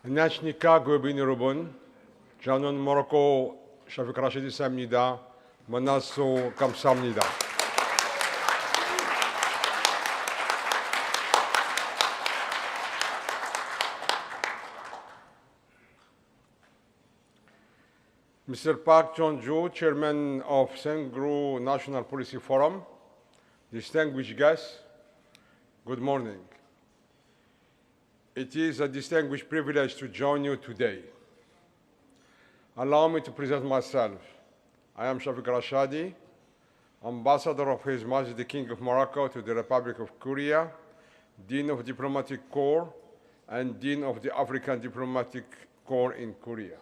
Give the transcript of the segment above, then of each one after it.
안녕하십니까 고객 여러분. 주한모로코 샤피크라시디사입니다. 만나서 감사합니다. Mr. Park Jong-joo, Chairman of Seongro National Policy Forum, distinguished guests, good morning. It is a distinguished privilege to join you today. Allow me to present myself. I am Shafiq Rashadi, Ambassador of His Majesty the King of Morocco to the Republic of Korea, Dean of Diplomatic Corps, and Dean of the African Diplomatic Corps in Korea.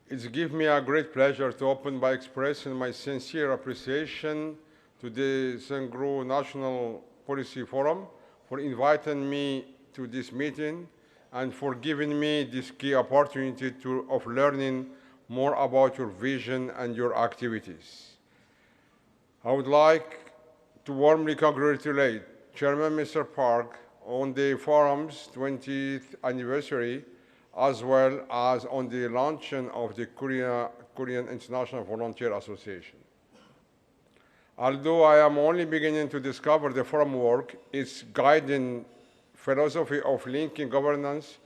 It gives me a great pleasure to open by expressing my sincere appreciation to the Seongro National Policy Forum for inviting me to this meeting and for giving me this key opportunity of learning more about your vision and your activities. I would like to warmly congratulate Chairman Mr. Park on the forum's 20th anniversary, as well as on the launching of the Korean International Volunteer Association. Although I am only beginning to discover the forum work, its guiding philosophy of linking governance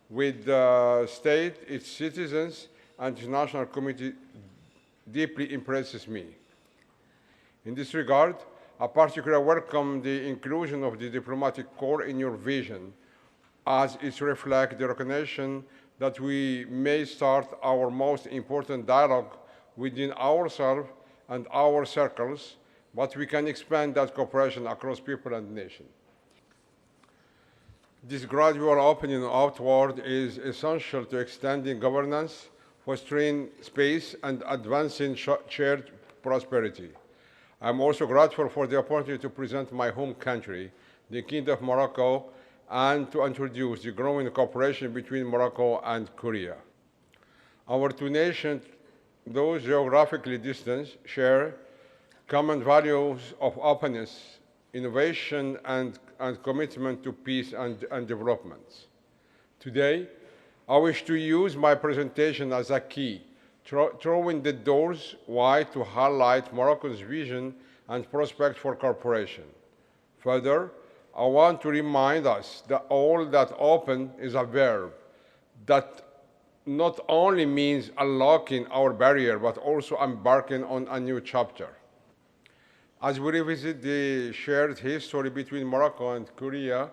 with the state, its citizens, and international community deeply impresses me. In this regard, I particularly welcome the inclusion of the diplomatic corps in your vision, as it reflects the recognition that we may start our most important dialogue within ourselves and our circles, but we can expand that cooperation across people and nations. This gradual opening outward is essential to extending governance, fostering space, and advancing shared prosperity. I'm also grateful for the opportunity to present my home country, the Kingdom of Morocco, and to introduce the growing cooperation between Morocco and Korea. Our two nations, though geographically distant, share common values of openness, innovation, and commitment to peace and development. Today, I wish to use my presentation as a key, throwing the doors wide to highlight Morocco's vision and prospects for cooperation. Further, I want to remind us that all that open is a verb that not only means unlocking our barrier, but also embarking on a new chapter. As we revisit the shared history between Morocco and Korea,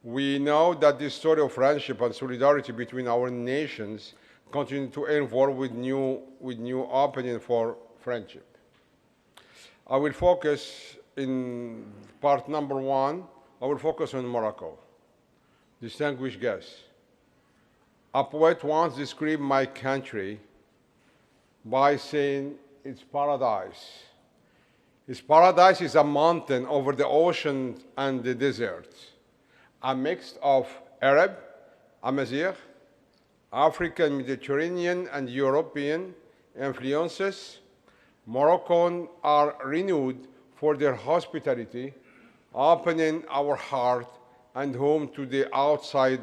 we know that the story of friendship and solidarity between our nations continue to evolve with new opening for friendship. I will focus in part number one. I will focus on Morocco. Distinguished guests, a poet once described my country by saying it's paradise. Its paradise is a mountain over the ocean and the desert, a mix of Arab, Amazigh, African, Mediterranean, and European influences. Moroccans are renowned for their hospitality, opening our heart and home to the outside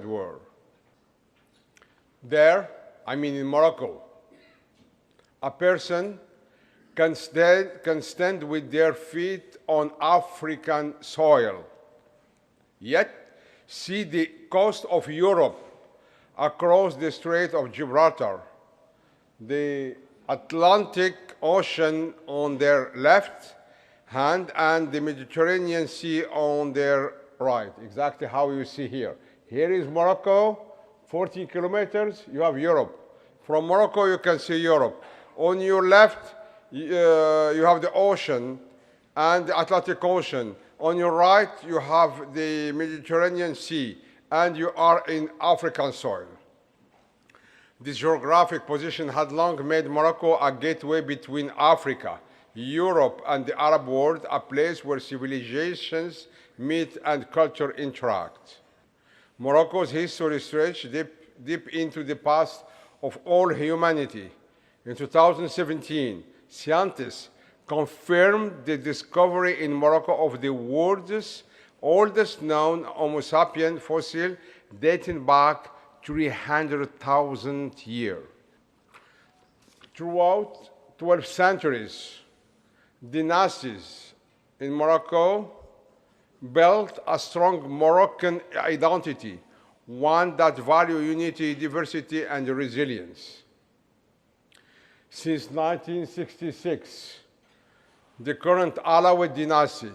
world. There, I mean in Morocco, a person can stand with their feet on African soil, yet see the coast of Europe across the Strait of Gibraltar, the Atlantic Ocean on their left hand, and the Mediterranean Sea on their right, exactly how you see here. Here is Morocco, 14 kilometers, you have Europe. From Morocco, you can see Europe. On your left, you have the ocean and the Atlantic Ocean. On your right, you have the Mediterranean Sea, and you are in African soil. This geographic position had long made Morocco a gateway between Africa, Europe, and the Arab world, a place where civilizations meet and culture interact. Morocco's history stretches deep into the past of all humanity. In 2017, scientists confirmed the discovery in Morocco of the world's oldest known Homo sapien fossil dating back 300,000 years. Throughout 12 centuries, dynasties in Morocco built a strong Moroccan identity, one that values unity, diversity, and resilience. Since 1966, the current Alawid dynasty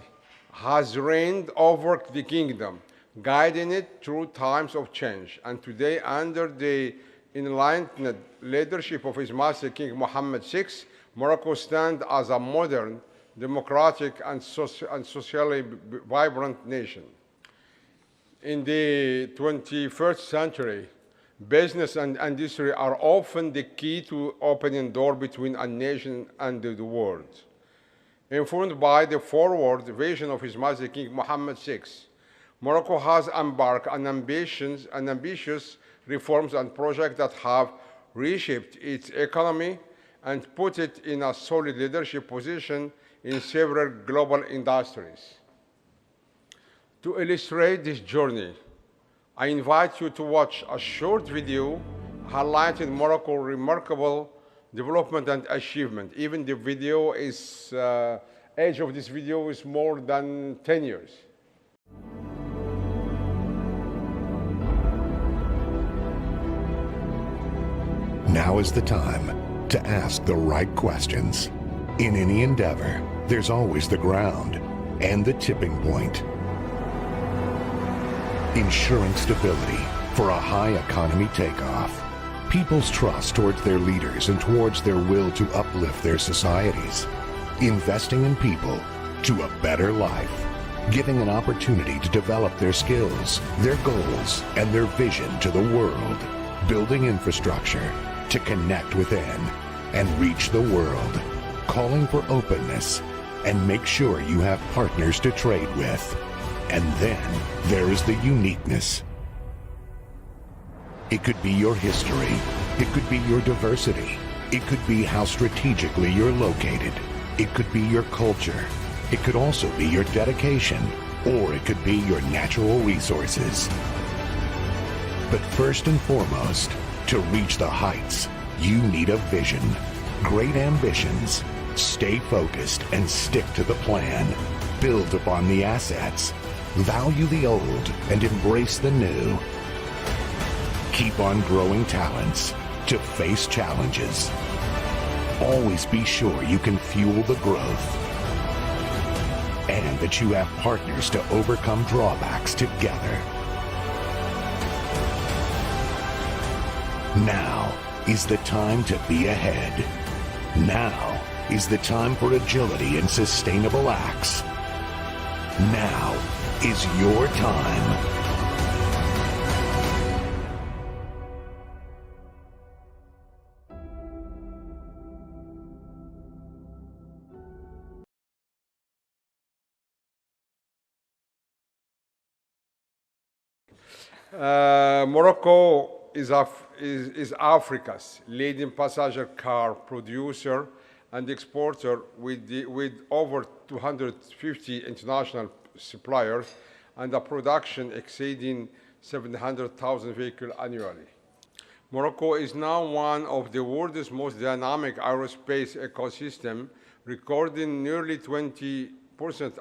has reigned over the kingdom, guiding it through times of change. And today, under the enlightened leadership of His Majesty King Mohammed VI, Morocco stands as a modern, democratic, and socially vibrant nation. In the 21st century, business and industry are often the key to opening doors between a nation and the world. Informed by the forward vision of His Majesty King Mohammed VI, Morocco has embarked on ambitious reforms and projects that have reshaped its economy and put it in a solid leadership position in several global industries. To illustrate this journey, I invite you to watch a short video highlighting Morocco's remarkable development and achievement. Even the video is, age of this video is more than 10 years. Now is the time to ask the right questions. In any endeavor, there's always the ground and the tipping point. Ensuring stability for a high economy takeoff. People's trust towards their leaders and towards their will to uplift their societies. Investing in people to a better life. Giving an opportunity to develop their skills, their goals, and their vision to the world. Building infrastructure to connect within and reach the world. Calling for openness and make sure you have partners to trade with. And then there is the uniqueness. It could be your history. It could be your diversity. It could be how strategically you're located. It could be your culture. It could also be your dedication, or it could be your natural resources. But first and foremost, to reach the heights, you need a vision. Great ambitions. Stay focused and stick to the plan. Build upon the assets. Value the old and embrace the new. Keep on growing talents to face challenges. Always be sure you can fuel the growth and that you have partners to overcome drawbacks together. Now is the time to be ahead. Now is the time for agility and sustainable acts. Now is your time. Morocco is Africa's leading passenger car producer and exporter with over 250 international suppliers and a production exceeding 700,000 vehicles annually. Morocco is now one of the world's most dynamic aerospace ecosystem, recording nearly 20%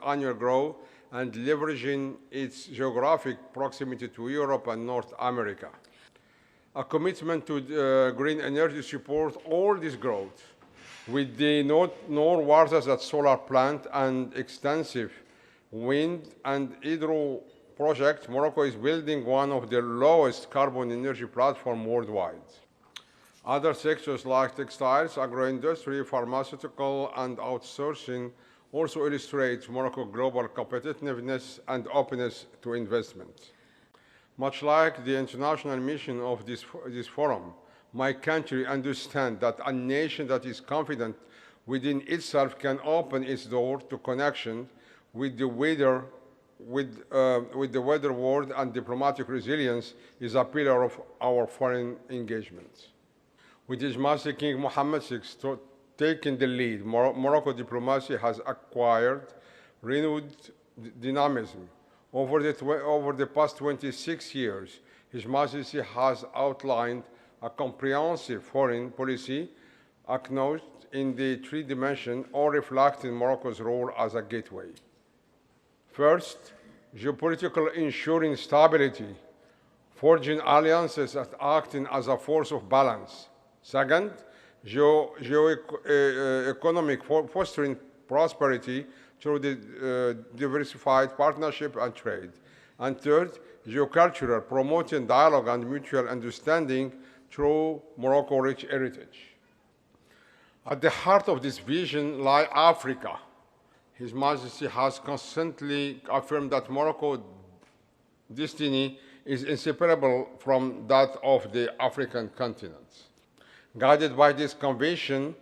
annual growth and leveraging its geographic proximity to Europe and North America. A commitment to green energy supports all this growth. With the Nor Warzazat solar plant and extensive wind and hydro projects, Morocco is building one of the lowest carbon energy platforms worldwide. Other sectors like textiles, agro-industry, pharmaceutical, and outsourcing also illustrates Morocco's global competitiveness and openness to investment. Much like the international mission of this forum, my country understands that a nation that is confident within itself can open its door to connection with the wider world, and diplomatic resilience is a pillar of our foreign engagement. With His Majesty King Mohammed VI taking the lead, Morocco diplomacy has acquired renewed dynamism, Over the past 26 years, His Majesty has outlined a comprehensive foreign policy acknowledged in the three dimensions, all reflecting Morocco's role as a gateway. First, geopolitical ensuring stability, forging alliances and acting as a force of balance. Second, economic fostering prosperity through the diversified partnership and trade. And third, geocultural, promoting dialogue and mutual understanding through Morocco's rich heritage. At the heart of this vision lies Africa. His Majesty has constantly affirmed that Morocco's destiny is inseparable from that of the African continent. Guided by this conviction,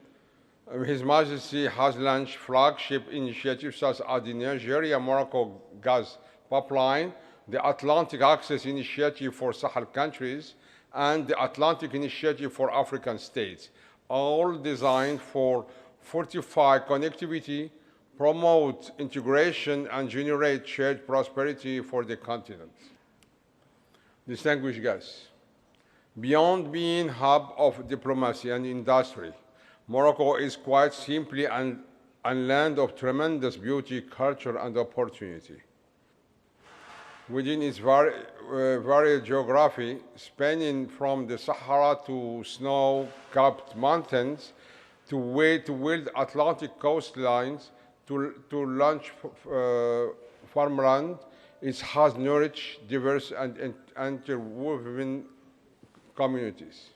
His Majesty has launched flagship initiatives such as the Nigeria-Morocco gas pipeline, the Atlantic Access Initiative for Sahel countries, and the Atlantic Initiative for African states, all designed for fortify connectivity, promote integration, and generate shared prosperity for the continent. Distinguished guests, beyond being hub of diplomacy and industry, Morocco is quite simply a land of tremendous beauty, culture, and opportunity. Within its varied geography, spanning from the Sahara to snow-capped mountains, to wild Atlantic coastlines, to lush farmland, it has nourished diverse and interwoven communities.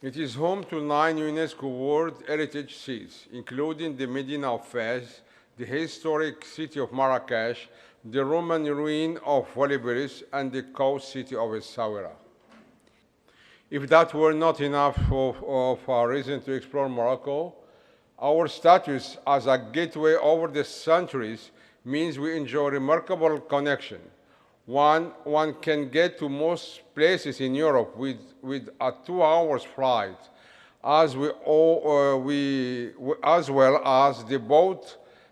It is home to 9 UNESCO World Heritage Sites, including the Medina of Fez, the historic city of Marrakesh, the Roman ruin of Voliberis, and the coast city of Essaouira. If that were not enough of a reason to explore Morocco, our status as a gateway over the centuries means we enjoy remarkable connection. One can get to most places in Europe with a 2-hour flight, as well as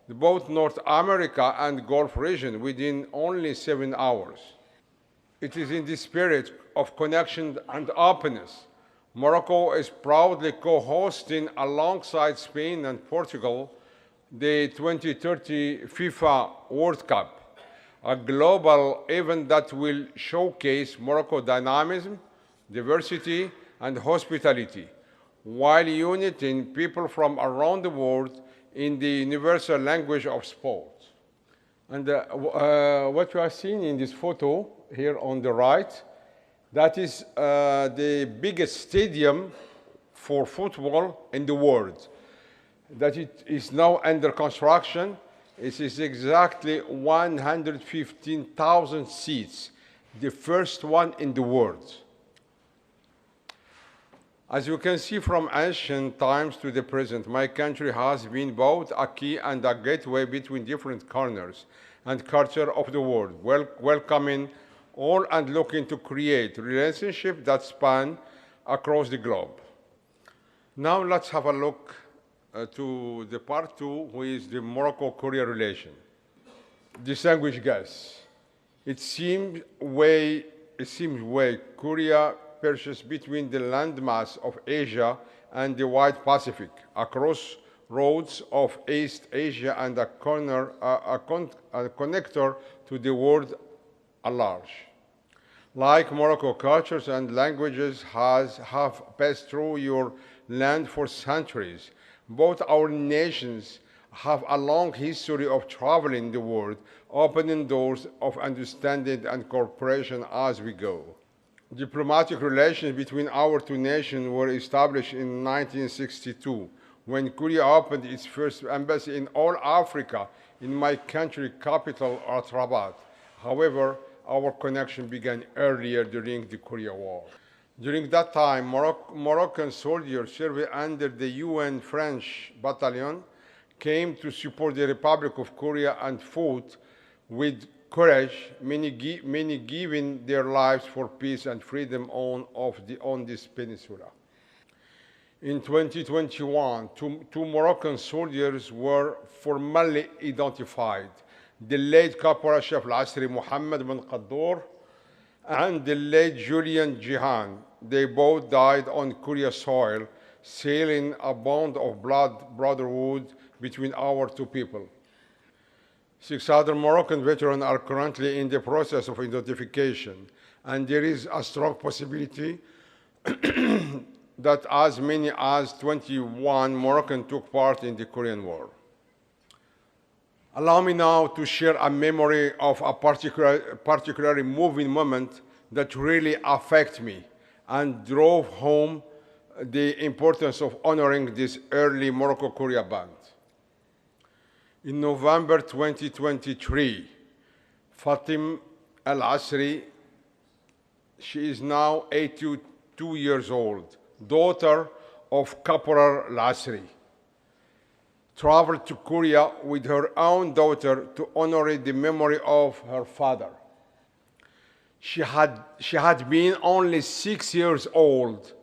both North America and Gulf region within only 7 hours. It is in this spirit of connection and openness Morocco is proudly co-hosting alongside Spain and Portugal the 2030 FIFA World Cup, a global event that will showcase Morocco's dynamism, diversity, and hospitality, while uniting people from around the world in the universal language of sport. And what you are seeing in this photo here on the right, that is the biggest stadium for football in the world. That it is now under construction. It is exactly 115,000 seats, the first one in the world. As you can see, from ancient times to the present, my country has been both a key and a gateway between different corners and culture of the world, welcoming all and looking to create relationships that span across the globe. Now let's have a look to the part 2, which is the Morocco-Korea relation. Distinguished guests, it seems way Korea perches between the landmass of Asia and the wide Pacific, across roads of East Asia and a connector to the world at large. Like Morocco, cultures and languages have passed through your land for centuries. Both our nations have a long history of traveling the world, opening doors of understanding and cooperation as we go. Diplomatic relations between our two nations were established in 1962, when Korea opened its first embassy in all Africa in my country capital, Rabat. However, our connection began earlier during the Korea War. During that time, Moroccan soldiers serving under the UN French battalion came to support the Republic of Korea and fought with courage, many giving their lives for peace and freedom on this peninsula. In 2021, two Moroccan soldiers were formally identified. the late Corporal Chef Al-Asri Muhammad bin Qaddour, and the late Julian Jihan. They both died on Korea soil, sealing a bond of brotherhood between our two people. 6 other Moroccan veterans are currently in the process of identification, and there is a strong possibility that as many as 21 Moroccans took part in the Korean War. Allow me now to share a memory of a particularly moving moment that really affected me and drove home the importance of honoring this early Morocco-Korea bond. In November 2023, Fatim Al-Asri, she is now 82 years old, daughter of Corporal Al-Asri, traveled to Korea with her own daughter to honor the memory of her father. She had been only 6 years old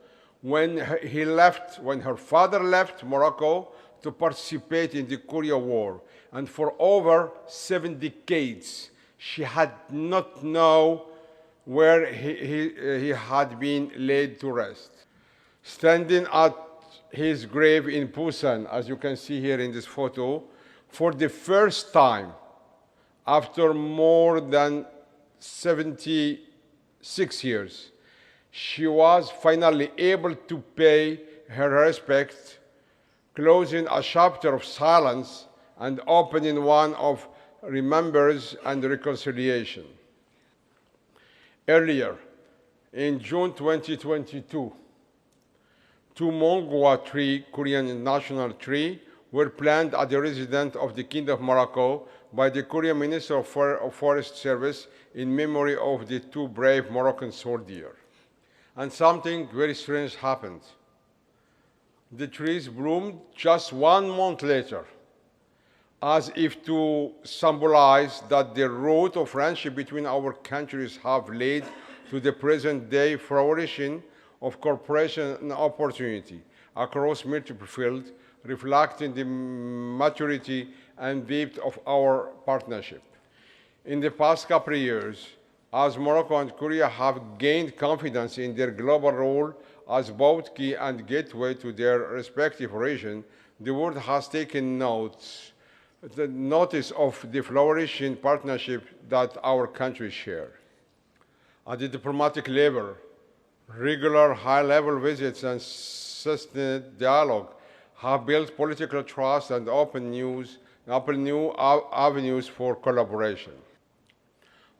when her father left Morocco to participate in the Korea War, and for over 7 decades she had not known where he had been laid to rest. Standing at his grave in Busan, as you can see here in this photo, for the first time after more than 76 years, she was finally able to pay her respects, closing a chapter of silence and opening one of remembrance and reconciliation. Earlier, in June 2022, 2 Mongwa tree, Korean national tree, were planted at the residence of the Kingdom of Morocco by the Korean Minister of Forest Service in memory of the 2 brave Moroccan soldiers. And something very strange happened. The trees bloomed just 1 month later, as if to symbolize that the root of friendship between our countries have led to the present day flourishing of cooperation and opportunity across multiple fields, reflecting the maturity and depth of our partnership. In the past couple of years, as Morocco and Korea have gained confidence in their global role as both key and gateway to their respective region, the world has taken notice of the flourishing partnership that our countries share. At the diplomatic level, regular high-level visits and sustained dialogue have built political trust and opened new avenues for collaboration.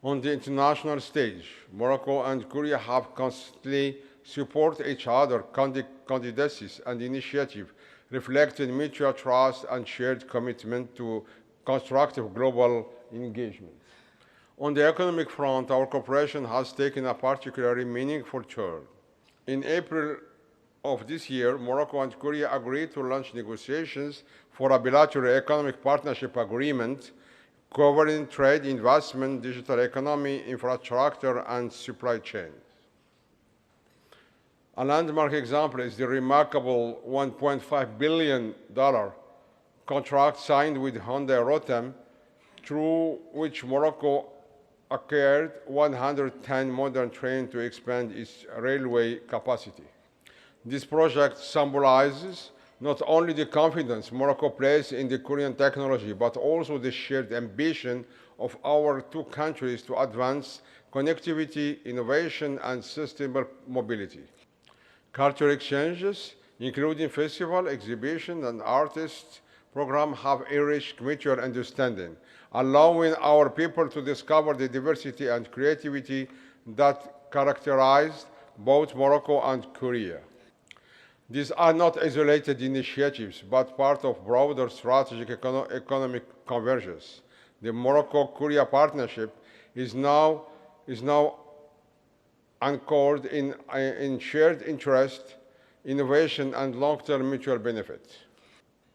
On the international stage, Morocco and Korea have constantly supported each other's candidacies and initiatives, reflecting mutual trust and shared commitment to constructive global engagement. On the economic front, our cooperation has taken a particularly meaningful turn. In April of this year, Morocco and Korea agreed to launch negotiations for a bilateral economic partnership agreement covering trade, investment, digital economy, infrastructure, and supply chains. A landmark example is the remarkable $1.5 billion contract signed with Hyundai Rotem, through which Morocco acquired 110 modern trains to expand its railway capacity. This project symbolizes not only the confidence Morocco places in the Korean technology, but also the shared ambition of our 2 countries to advance connectivity, innovation, and sustainable mobility. Cultural exchanges, including festival, exhibition, and artists programs, have enriched mutual understanding, allowing our people to discover the diversity and creativity that characterize both Morocco and Korea. These are not isolated initiatives, but part of broader strategic economic convergence. The Morocco-Korea partnership is now anchored in shared interest, innovation, and long-term mutual benefit.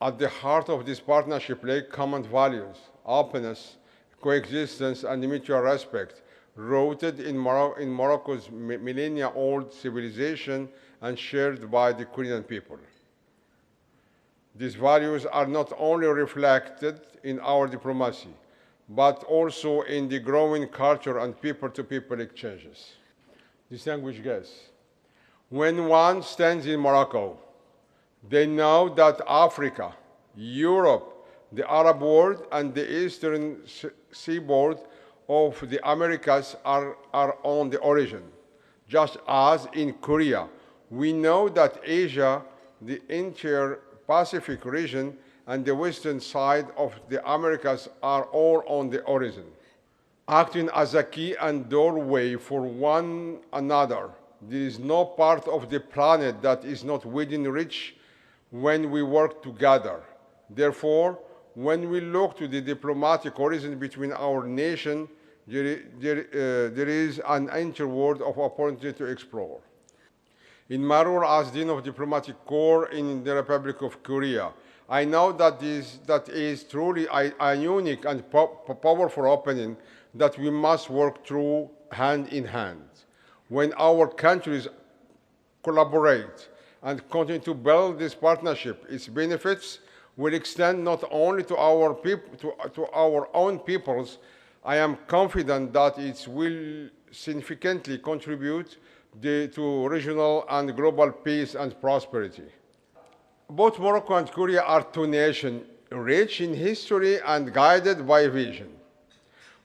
At the heart of this partnership lay common values: openness, coexistence, and mutual respect, rooted in Morocco's millennia-old civilization and shared by the Korean people. These values are not only reflected in our diplomacy, but also in the growing culture and people-to-people exchanges. Distinguished guests, when one stands in Morocco, they know that Africa, Europe, the Arab world, and the eastern seaboard of the Americas are on the origin. Just as in Korea, we know that Asia, the entire Pacific region, and the western side of the Americas are all on the origin. Acting as a key and doorway for one another, there is no part of the planet that is not within reach when we work together. Therefore, when we look to the diplomatic horizon between our nations, there is an interworld of opportunity to explore. In my role as Dean of Diplomatic Corps in the Republic of Korea, I know that that is truly a unique and powerful opening that we must work through hand in hand. When our countries collaborate and continue to build this partnership, its benefits will extend not only to our to our own peoples. I am confident that it will significantly contribute to regional and global peace and prosperity. Both Morocco and Korea are two nations rich in history and guided by vision.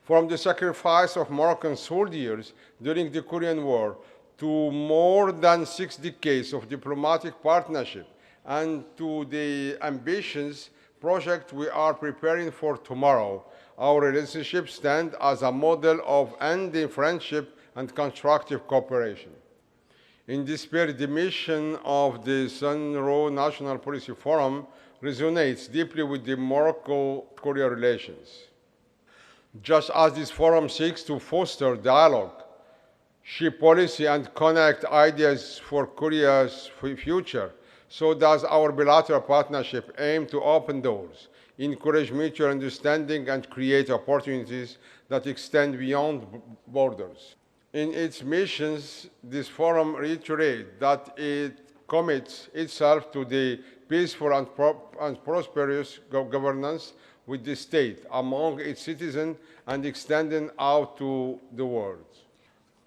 From the sacrifice of Moroccan soldiers during the Korean War to more than 6 decades of diplomatic partnership and to the ambitious project we are preparing for tomorrow, our relationship stands as a model of ending friendship and constructive cooperation. In this spirit, the mission of the Sejonro National Policy Forum resonates deeply with the Morocco-Korea relations. Just as this forum seeks to foster dialogue, shape policy, and connect ideas for Korea's future, so does our bilateral partnership aim to open doors, encourage mutual understanding, and create opportunities that extend beyond borders. In its missions, this forum reiterates that it commits itself to the peaceful and prosperous governance with the state among its citizens and extending out to the world.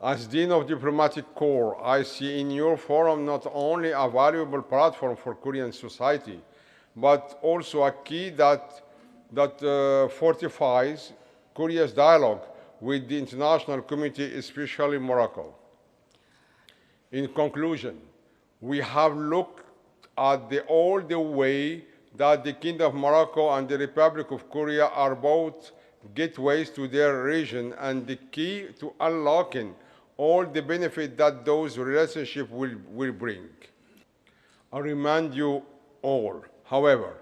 As Dean of Diplomatic Corps, I see in your forum not only a valuable platform for Korean society, but also a key that fortifies Korea's dialogue with the international community, especially Morocco. In conclusion, we have looked at all the way that the Kingdom of Morocco and the Republic of Korea are both gateways to their region and the key to unlocking all the benefit that those relationships will bring. I remind you all, however,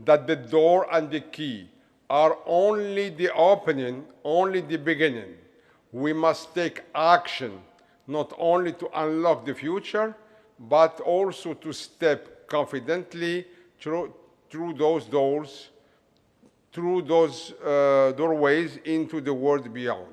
that the door and the key are only the opening, only the beginning. We must take action not only to unlock the future, but also to step confidently through those doors, through those doorways into the world beyond.